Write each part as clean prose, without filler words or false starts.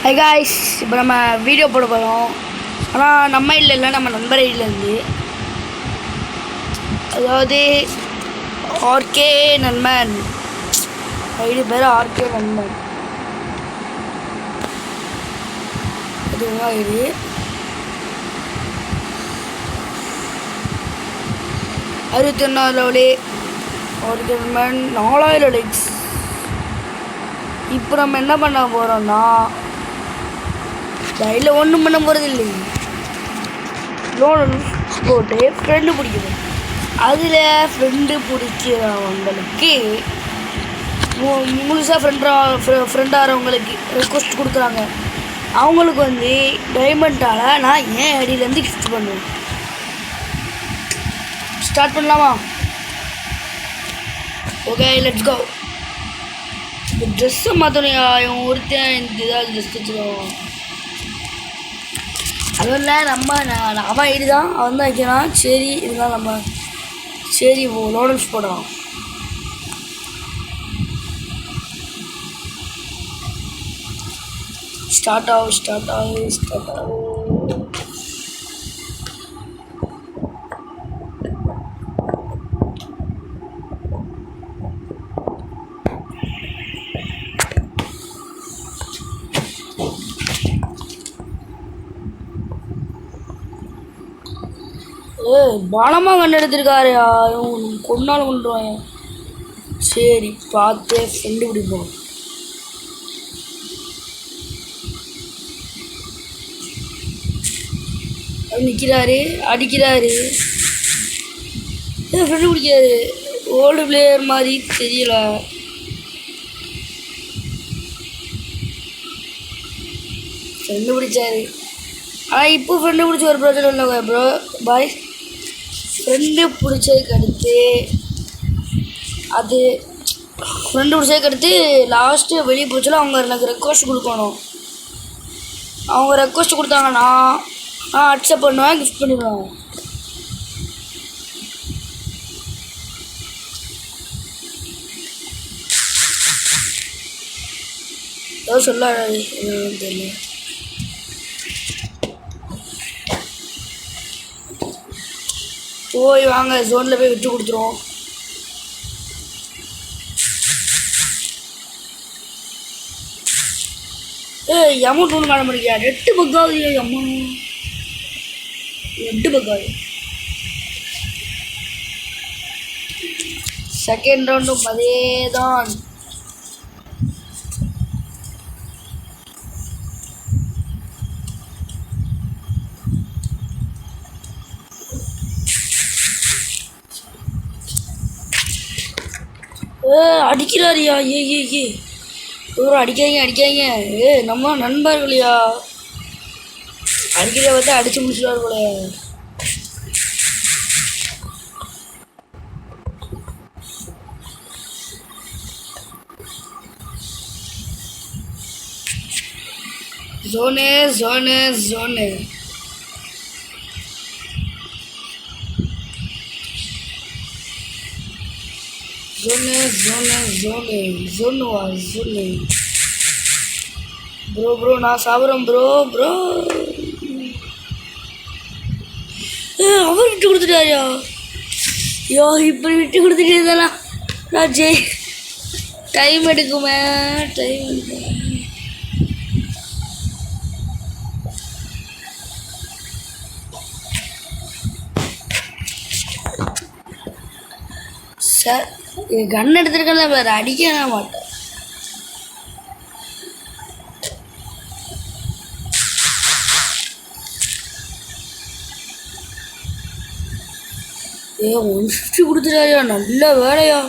High guys, இப்போ நம்ம video போட போகிறோம். ஆனால் நம்ம இல்லை நம்ம நண்பர் ஐடியிலேருந்து, அதாவது ஆர்கே நண்பன் ஐடி பேர் ஆர்கே நண்பன். அதுதான் ஐடி. $61 ஆர்கே நண்பன் 4000 லைக்ஸ். இப்போ நம்ம என்ன பண்ண போகிறோம்னா, கையில் ஒன்றும் பண்ண போகிறது இல்லை, லோன் போட்டு ஃப்ரெண்டு பிடிக்கணும். அதில் ஃப்ரெண்டு பிடிக்கிறவங்களுக்கு முழுசாக ஃப்ரெண்டாகிறவங்களுக்கு ரெக்வஸ்ட் கொடுக்குறாங்க. அவங்களுக்கு வந்து டைமண்டால் நான் என் ஐடியிலேருந்து கிஃப்ட் பண்ணுவேன். ஸ்டார்ட் பண்ணலாமா? Okay, let's go. இந்த ட்ரெஸ்ஸை மாற்றணும். இவன் ஒருத்தன் இந்த இதாக ட்ரெஸ் வச்சுருவான். அதுவும் இல்லை, நான் அவன் ஐடி தான், அவன் தான் வைக்கிறான். சரி, இருந்தாலும் நம்ம சரி லோடன்ஸ் போடலாம். ஸ்டார்ட் ஆகும். பானமாக கண்டு எடுத்திருக்காரு. கொண்டாலும் கொண்டுருவாங்க. சரி, பார்த்து ஃப்ரெண்டு பிடிப்போம். நிற்கிறாரு, அடிக்கிறாரு. ஃப்ரெண்டு பிடிக்காது. ஓல்டு பிளேயர் மாதிரி தெரியல. ஃப்ரெண்டு பிடிச்சாரு. ஆனால் இப்போ ஃப்ரெண்டு பிடிச்ச ஒரு பிரச்சனை இல்லை ப்ரோ பாய். ஃப்ரெண்டு பிடிச்சதுக்கு அடுத்து லாஸ்ட்டு வெளியே போச்சுல, அவங்க எனக்கு ரெக்வஸ்ட் கொடுக்கணும். அவங்க ரெக்வஸ்ட் கொடுத்தாங்கன்னா நான் அக்செப்ட் பண்ணுவேன், கிஃப்ட் பண்ணிடுவேன். ஏதோ சொல்ல தெரியல. போய் வாங்க, ஜோனில் போய் விட்டு கொடுத்துருவோம். அமௌண்ட் ஒன்றும் காண முடியா. 8 பக்காவது அமௌண்ட், 8 பக்காவது. செகண்ட் ரவுண்டும் அதே தான். அடிக்கிறாரியா? இவரும் அடிக்காங்க. நம்ம நண்பர்களையா அடிக்கிறத பார்த்து அடிச்சு முடிச்சுடாரு போல. ஜோனு ப்ரோ நான் சாப்பிட்றேன் ப்ரோ. அவர் விட்டு கொடுத்துட்டாரியா? இப்படி விட்டு கொடுத்துட்டே நான் டைம் எடுக்குமே. சார், கன் எடுத்துருக்கல, வேறு அடிக்க மாட்டேன். 150 கொடுத்துட்டாரியா? நல்ல வேலையா.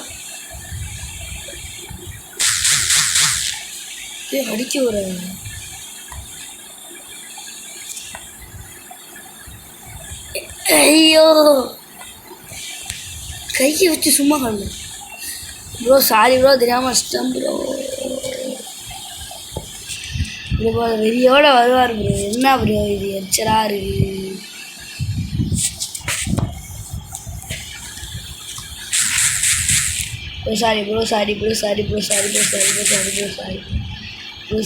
அடிக்க வர ஐயோ, கையை வச்சு சும்மா கண்ணு ப்ரோ. சாரி ப்ரோ, தெரியாமல் வச்சிட்டேன் ப்ரோ. வெறியோட வருவார் ப்ரோ. என்ன ப்ரோ இது எச்சரா இருக்கு. Sorry bro.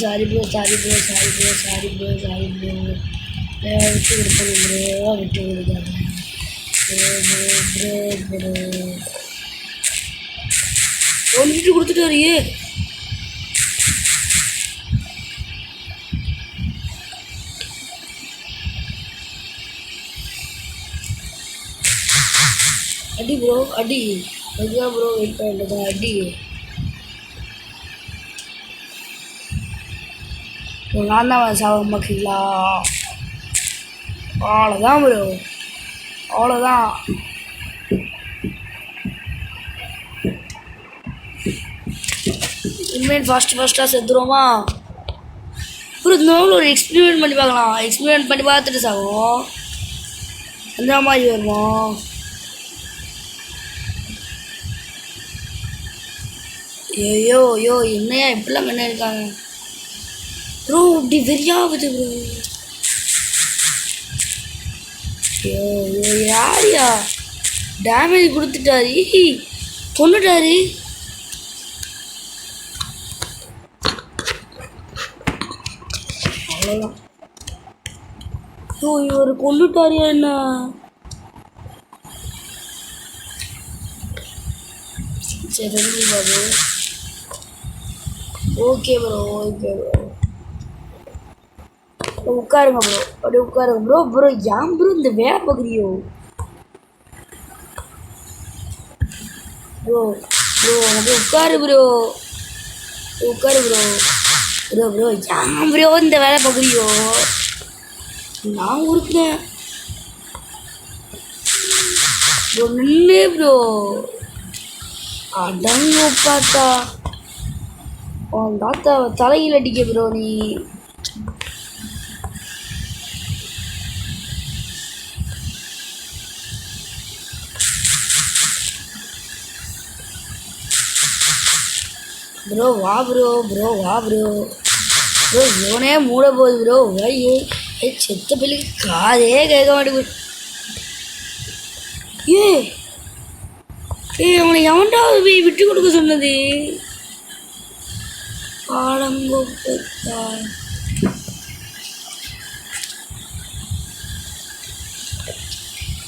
Sorry bro sorry bro sorry bro sorry bro sorry bro விட்டு கொடுப்பேன் ப்ரோ விட்டு கொடுக்காது ப்ரோ ப்ரோ ப்ரோ ஒன்று விட்டு கொடுத்துட்டாரு. அடி ப்ரோ அடி அதுதான் ப்ரோ வெயிட் பண்ணுறது அடி. நான் தான் சாக மாட்டீங்களா? அவ்வளோதான் ப்ரோ அவ்வளோதான். இனிமேல் ஃபாஸ்ட்டாக செத்துருவோமா ப்ரோ? இந்த ஒரு எக்ஸ்பெரிமெண்ட் பண்ணி பார்க்கலாம். எக்ஸ்பெரிமெண்ட் பண்ணி பார்த்துட்டு சாகும் அந்த மாதிரி வருமா? ஐயோ ஐயோ என்னையா இப்படிலாம் பண்ண இருக்காங்க ப்ரோ? இப்படி வெறியாகுது ப்ரோ. ஐயோ ஐயோ யாரியா டேமேஜ் கொடுத்துட்டாரு கொண்டுட்டாரு. அவ்வளோதான். ஐயோ இவர் கொண்டுட்டாரியா என்ன? சரி Babu okay bro okay bro உட்காருங்க ப்ரோ அப்படியே உட்காருங்க ப்ரோ. ப்ரோ ஏன் ப்ரோ இந்த வேலை பார்க்குறியோ ப்ரோ? ப்ரோ அப்படியே உட்காரு ப்ரோ உட்காரு ப்ரோ. ப்ரோ ப்ரோ ஏன் ப்ரோ இந்த வேலை பார்க்குறியோ? நான் கொடுக்குறேன் ப்ரோ நின்று ப்ரோ. அடங்க பார்த்தா உன் தாத்தா தலையில் அடிக்க ப்ரோ நீ. ப்ரோ வா ப்ரோ ப்ரோ வா ப்ரோ. ப்ரோ இவனே மூட போகுது ப்ரோ. ஐயோ செத்த பிள்ளைக்கு காதே கேட்க மாட்டேங்குது. அவனை எவன்டாவது போய் விட்டு கொடுக்க சொன்னது?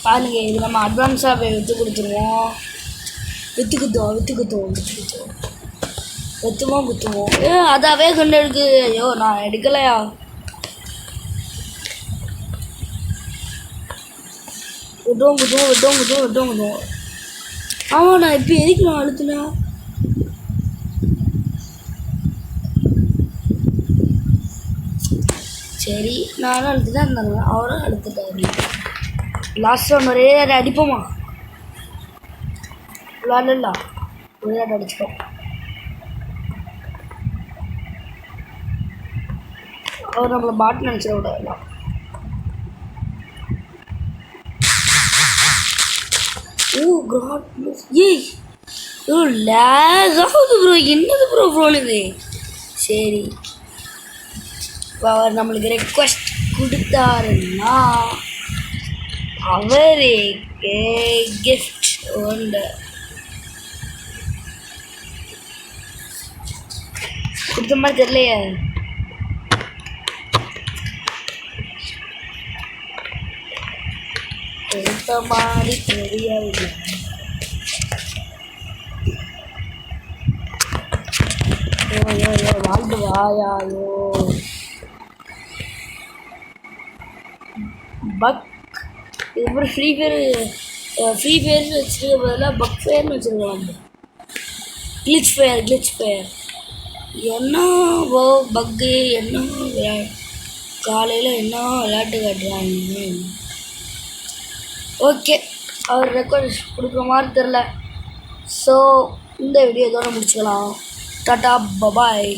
பாருங்க இது நம்ம அட்வான்ஸாக போய் விற்று கொடுத்துருவோம். விற்றுக்குத்துவோம் குத்துவோம். அதாவே கொண்டு இருக்கு. ஐயோ நான் எடுக்கலையா? விட்டுவோம். ஆமாம் நான் இப்போ எதுக்கு நான் அழுத்தினேன்? சரி நானும் அழுத்துதான் இருந்தாங்க அவரும் அழுத்துட்டாரு. லாஸ்ட் ஒன்று ஒரே அடிப்போமா? விளாடல ஒரே அடிச்சுப்போம். அவர் நம்மளை பாட்டு நினச்சிட விடாதுலாம். லேக் ஆகுது ப்ரோ. என்னது ப்ரோ ஃபோன் இது? சரி இப்போ அவர் நம்மளுக்கு ரெக்வஸ்ட் கொடுத்தாருன்னா அவருக்கு கிஃப்ட் ஒன்று கொடுத்த மாதிரி தெரியலையே. கொடுத்த மாதிரி தெரியவில்லை. வாழ்ந்து வாயாயோ பக். இதுக்கப்புறம் ஃப்ரீ ஃபயர்னு வச்சுருக்க பதிலாக பக் ஃபயர்னு வச்சுருக்கலாம். கிளிச் ஃபயர் என்ன பக்கு என்ன காலையில் என்ன விளையாட்டு காட்டுறாங்க. ஓகே அவர் ரெக்வஸ்ட் கொடுக்குற மாதிரி தெரில. ஸோ இந்த வீடியோ இதோட முடிச்சுக்கலாம். Tata bye bye.